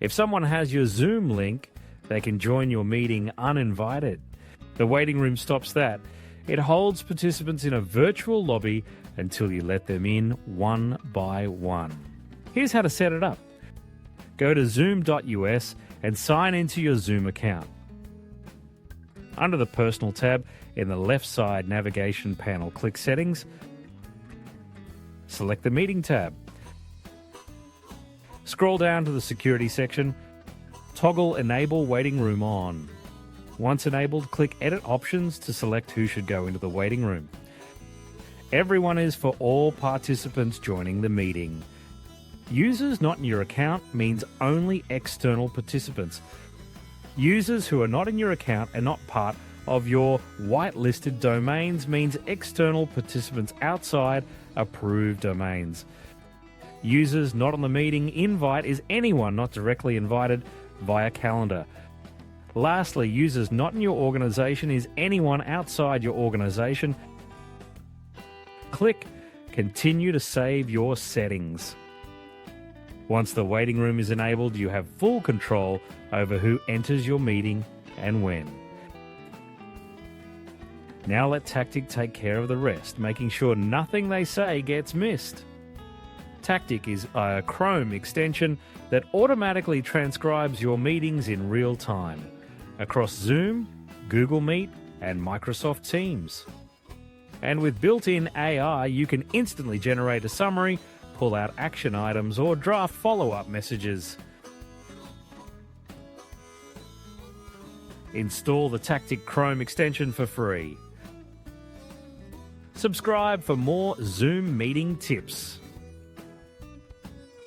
If someone has your Zoom link, they can join your meeting uninvited. The waiting room stops that. It holds participants in a virtual lobby until you let them in one by one. Here's how to set it up. Go to zoom.us and sign into your Zoom account. Under the Personal tab in the left side navigation panel, click Settings. Select the Meeting tab. Scroll down to the Security section. Toggle Enable Waiting Room on. Once enabled, click Edit Options to select who should go into the waiting room. Everyone is for all participants joining the meeting. Users not in your account means only external participants. Users who are not in your account and not part of your whitelisted domains means external participants outside approved domains. Users not on the meeting invite is anyone not directly invited via calendar. Lastly, users not in your organization is anyone outside your organization. Click Continue to save your settings. Once the waiting room is enabled, you have full control over who enters your meeting and when. Now let Tactiq take care of the rest, making sure nothing they say gets missed. Tactiq is a Chrome extension that automatically transcribes your meetings in real time across Zoom, Google Meet, and Microsoft Teams. And with built-in AI, you can instantly generate a summary, pull out action items, or draft follow-up messages. Install the Tactiq Chrome extension for free. Subscribe for more Zoom meeting tips.